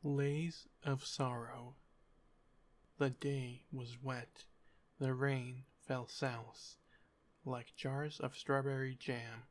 Lays of Sorrow. The day was wet. The rain fell south. Like jars of strawberry jam,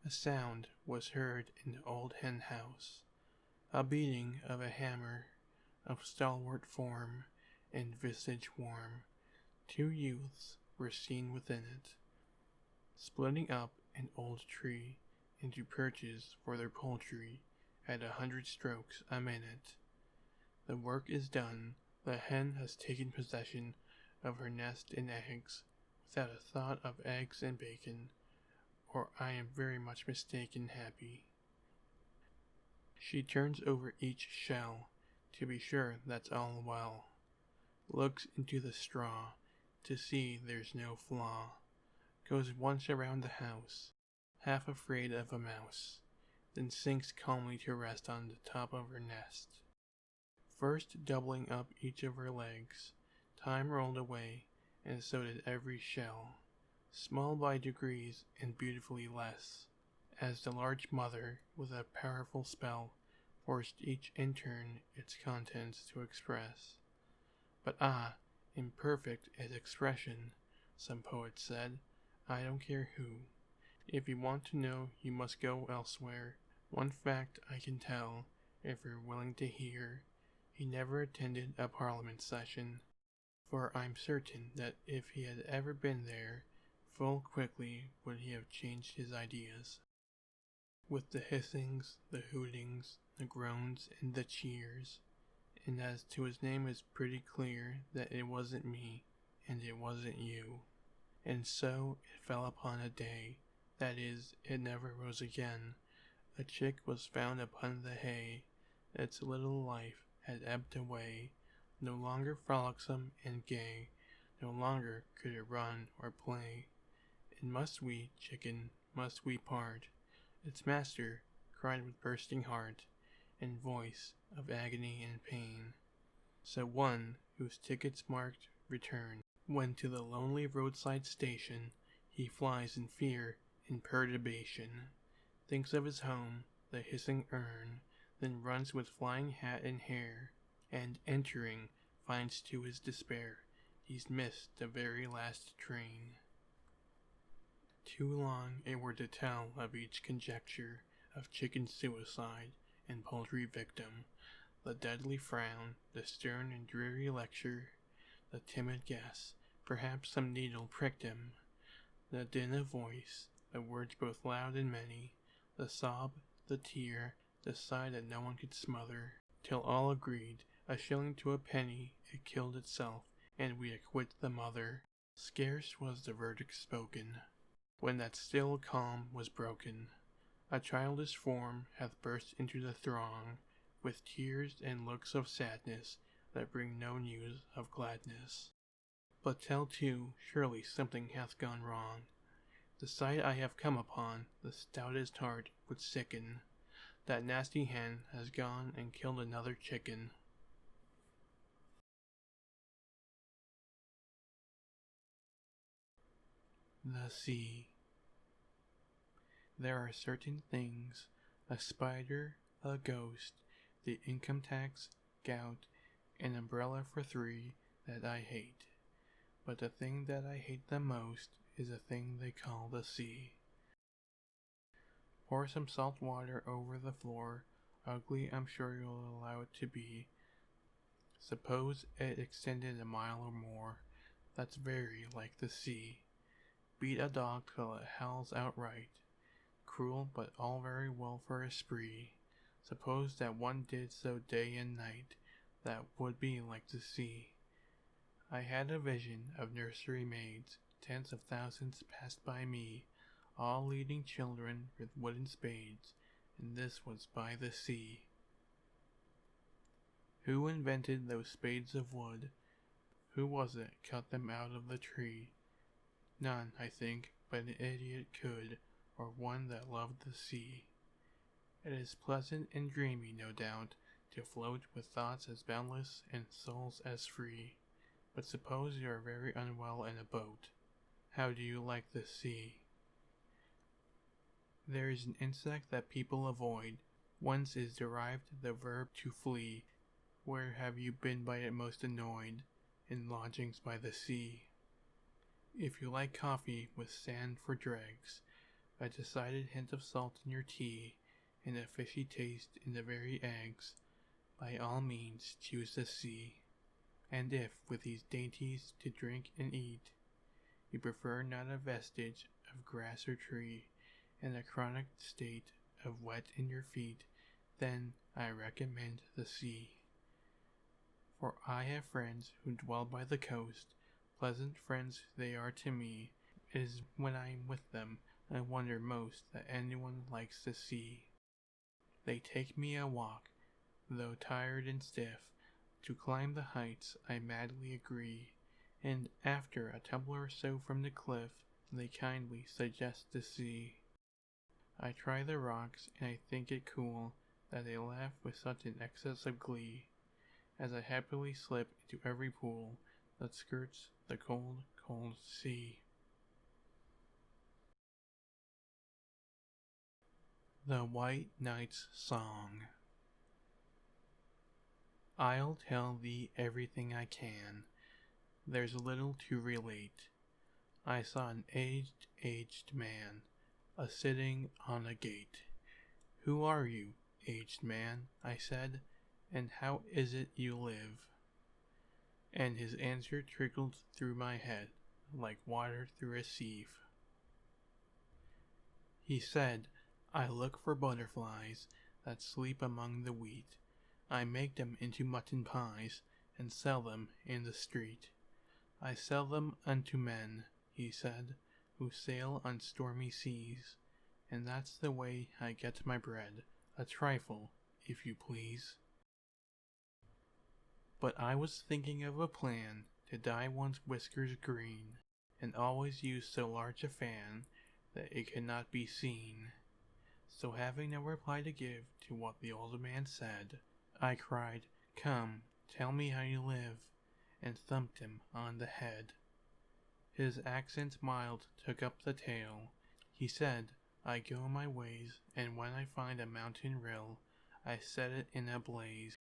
a sound was heard in the old hen house. A beating of a hammer, of stalwart form and visage warm. Two youths were seen within it, splitting up an old tree into perches for their poultry at 100 strokes a minute. The work is done. The hen has taken possession of her nest and eggs, without a thought of eggs and bacon, or I am very much mistaken happy. She turns over each shell, to be sure that's all well, looks into the straw, to see there's no flaw, goes once around the house, half afraid of a mouse, then sinks calmly to rest on the top of her nest. First doubling up each of her legs, time rolled away, and so did every shell, small by degrees and beautifully less, as the large mother, with a powerful spell, forced each in turn its contents to express. But imperfect is expression, some poet said. I don't care who. If you want to know, you must go elsewhere. One fact I can tell, if you're willing to hear. He never attended a parliament session, for I'm certain that if he had ever been there, full quickly would he have changed his ideas. With the hissings, the hootings, the groans, and the cheers, and as to his name it's pretty clear that it wasn't me, and it wasn't you. And so it fell upon a day, that is, it never rose again. A chick was found upon the hay, its little life had ebbed away, no longer frolicsome and gay, no longer could it run or play. And must we, chicken, must we part? Its master cried with bursting heart, and voice of agony and pain. So one, whose ticket's marked return, when to the lonely roadside station he flies in fear and perturbation, thinks of his home, the hissing urn, then runs with flying hat and hair, and entering, finds to his despair he's missed the very last train. Too long it were to tell of each conjecture of chicken suicide and poultry victim, the deadly frown, the stern and dreary lecture, the timid guess, perhaps some needle pricked him, the din of voice, the words both loud and many, the sob, the tear, the sigh that no one could smother, till all agreed, a shilling to a penny, it killed itself, and we acquit the mother. Scarce was the verdict spoken, when that still calm was broken. A childish form hath burst into the throng, with tears and looks of sadness, that bring no news of gladness. But tell too, surely something hath gone wrong. The sight I have come upon, the stoutest heart would sicken. That nasty hen has gone and killed another chicken. The sea. There are certain things, a spider, a ghost, the income tax, gout, an umbrella for 3, that I hate. But the thing that I hate the most is a thing they call the sea. Pour some salt water over the floor, ugly I'm sure you'll allow it to be. Suppose it extended a mile or more, that's very like the sea. Beat a dog till it howls outright. Cruel, but all very well for a spree. Suppose that one did so day and night, that would be like the sea. I had a vision of nursery maids, tens of thousands passed by me, all leading children with wooden spades, and this was by the sea. Who invented those spades of wood? Who was it cut them out of the tree? None, I think, but an idiot could, or one that loved the sea. It is pleasant and dreamy, no doubt, to float with thoughts as boundless and souls as free. But suppose you are very unwell in a boat. How do you like the sea? There is an insect that people avoid. Whence is derived the verb to flee. Where have you been by it most annoyed? In lodgings by the sea. If you like coffee with sand for dregs, a decided hint of salt in your tea, and a fishy taste in the very eggs, by all means choose the sea. And if, with these dainties to drink and eat, you prefer not a vestige of grass or tree, and a chronic state of wet in your feet, then I recommend the sea. For I have friends who dwell by the coast, pleasant friends they are to me. It is when I am with them I wonder most that anyone likes the sea. They take me a walk, though tired and stiff, to climb the heights I madly agree, and after a tumble or so from the cliff, they kindly suggest the sea. I try the rocks, and I think it cool that they laugh with such an excess of glee, as I happily slip into every pool that skirts the cold, cold sea. The White Knight's Song. I'll tell thee everything I can, there's little to relate. I saw an aged man, a-sitting on a gate. Who are you, aged man? I said, and how is it you live? And his answer trickled through my head, like water through a sieve. He said, I look for butterflies that sleep among the wheat. I make them into mutton pies, and sell them in the street. I sell them unto men, he said, who sail on stormy seas, and that's the way I get my bread, a trifle, if you please. But I was thinking of a plan to dye one's whiskers green, and always use so large a fan that it could not be seen. So having no reply to give to what the old man said, I cried, Come, tell me how you live, and thumped him on the head. His accent mild took up the tale. He said, I go my ways, and when I find a mountain rill, I set it in a blaze,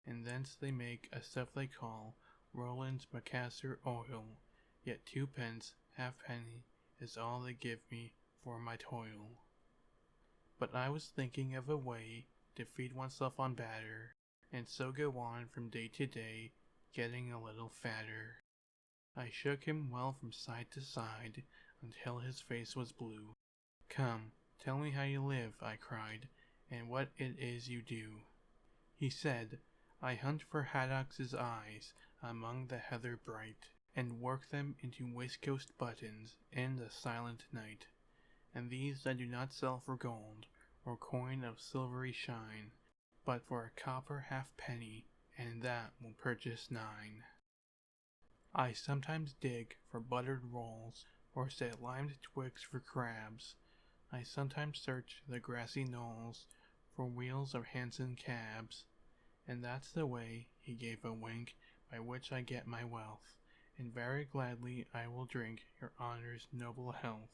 and thence they make a stuff they call Roland's Macassar oil, yet 2d. halfpenny is all they give me for my toil. But I was thinking of a way to feed oneself on batter, and so go on from day to day, getting a little fatter. I shook him well from side to side, until his face was blue. Come, tell me how you live, I cried, and what it is you do. He said, I hunt for haddocks' eyes among the heather bright, and work them into waistcoat buttons in the silent night. And these I do not sell for gold, or coin of silvery shine, but for a copper halfpenny, and that will purchase 9. I sometimes dig for buttered rolls, or set limed twigs for crabs. I sometimes search the grassy knolls for wheels of handsome cabs. And that's the way, he gave a wink, by which I get my wealth, and very gladly I will drink your honor's noble health.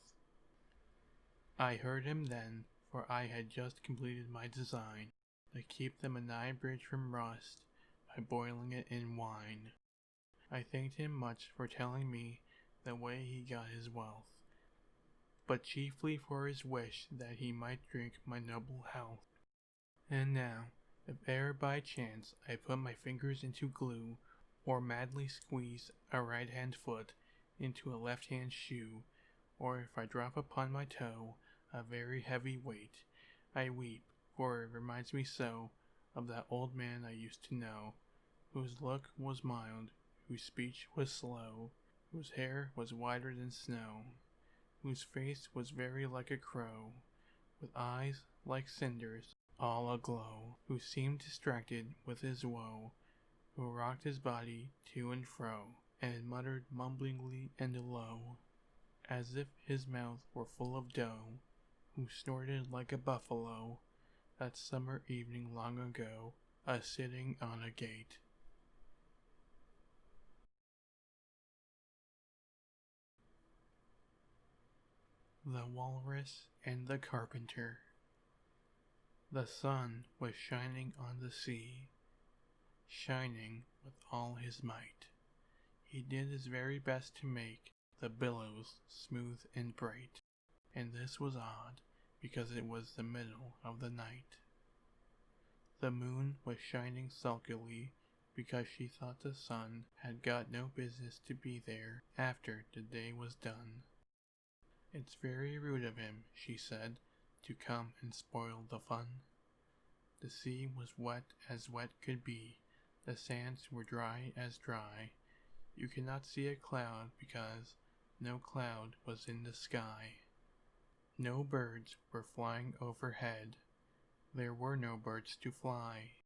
I heard him then, for I had just completed my design, to keep the Menai Bridge from rust, by boiling it in wine. I thanked him much for telling me the way he got his wealth, but chiefly for his wish that he might drink my noble health. And now, if e'er by chance I put my fingers into glue, or madly squeeze a right-hand foot into a left-hand shoe, or if I drop upon my toe a very heavy weight, I weep, for it reminds me so of that old man I used to know, whose look was mild, whose speech was slow, whose hair was whiter than snow, whose face was very like a crow, with eyes like cinders all aglow, who seemed distracted with his woe, who rocked his body to and fro, and muttered mumblingly and low, as if his mouth were full of dough, who snorted like a buffalo, that summer evening long ago, a-sitting on a gate. The Walrus and the Carpenter. The sun was shining on the sea. shining with all his might. He did his very best to make the billows smooth and bright, and this was odd, because it was the middle of the night. The moon was shining sulkily, because she thought the sun had got no business to be there after the day was done. "It's very rude of him," she said, "to come and spoil the fun." The sea was wet as wet could be, the sands were dry as dry. You could not see a cloud because no cloud was in the sky. No birds were flying overhead. There were no birds to fly.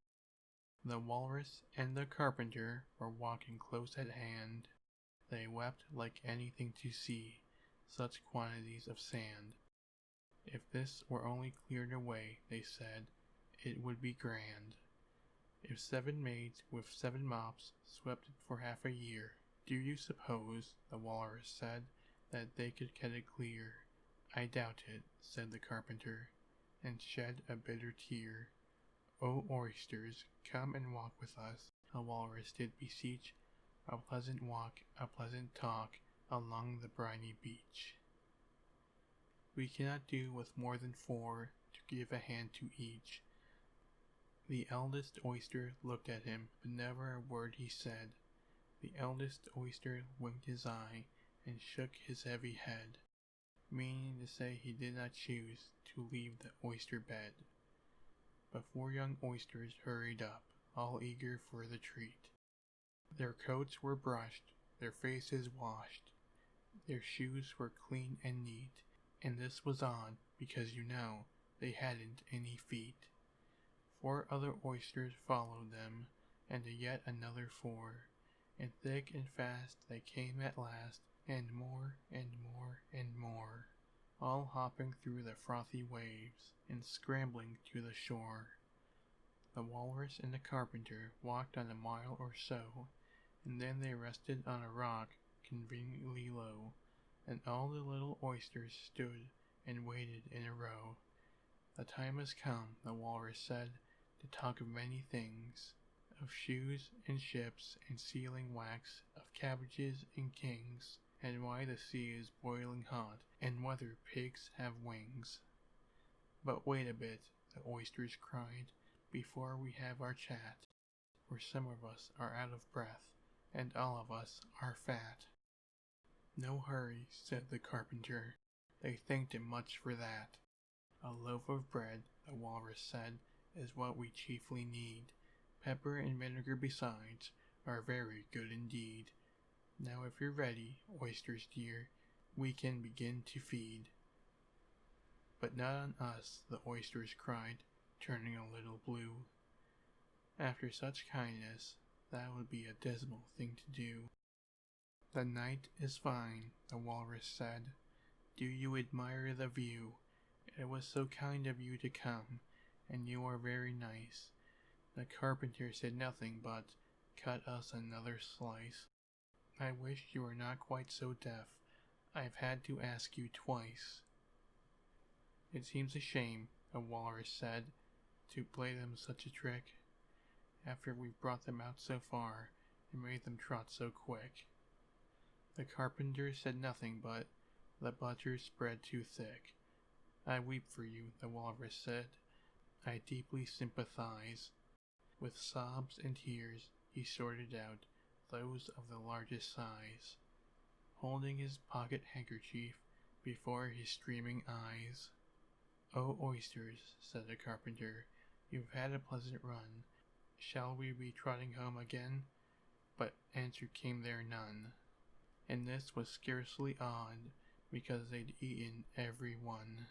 The Walrus and the Carpenter were walking close at hand. They wept like anything to see such quantities of sand. If this were only cleared away, they said, it would be grand. If 7 maids with 7 mops swept it for half a year, do you suppose, the Walrus said, that they could get it clear? "I doubt it," said the Carpenter, and shed a bitter tear. "O oysters, come and walk with us," the Walrus did beseech, "a pleasant walk, a pleasant talk, along the briny beach. We cannot do with more than 4, to give a hand to each." The eldest oyster looked at him, but never a word he said. The eldest oyster winked his eye, and shook his heavy head, meaning to say he did not choose to leave the oyster bed. But 4 young oysters hurried up, all eager for the treat. Their coats were brushed, their faces washed, their shoes were clean and neat, and this was odd, because they hadn't any feet. 4 other oysters followed them, and yet another 4, and thick and fast they came at last, and more, and more, and more, all hopping through the frothy waves, and scrambling to the shore. The Walrus and the Carpenter walked on a mile or so, and then they rested on a rock conveniently low, and all the little oysters stood and waited in a row. "The time has come," the Walrus said, "to talk of many things, of shoes and ships and sealing wax, of cabbages and kings, and why the sea is boiling hot, and whether pigs have wings." "But wait a bit," the oysters cried, "before we have our chat, for some of us are out of breath, and all of us are fat." "No hurry," said the Carpenter, "they thanked him much for that." "A loaf of bread," the Walrus said, "is what we chiefly need. Pepper and vinegar besides are very good indeed. Now if you're ready, oysters dear, we can begin to feed." "But not on us," the oysters cried, turning a little blue. "After such kindness, that would be a dismal thing to do." "The night is fine," the Walrus said. "Do you admire the view? It was so kind of you to come, and you are very nice." The Carpenter said nothing but, "Cut us another slice. I wish you were not quite so deaf. I've had to ask you twice." "It seems a shame," the Walrus said, "to play them such a trick, after we've brought them out so far, and made them trot so quick." The Carpenter said nothing but, "The butter spread too thick." "I weep for you," the Walrus said. "I deeply sympathize." With sobs and tears he sorted out those of the largest size, holding his pocket handkerchief before his streaming eyes. "O oysters," said the Carpenter, "you've had a pleasant run. Shall we be trotting home again?" But answer came there none, and this was scarcely odd, because they'd eaten every one.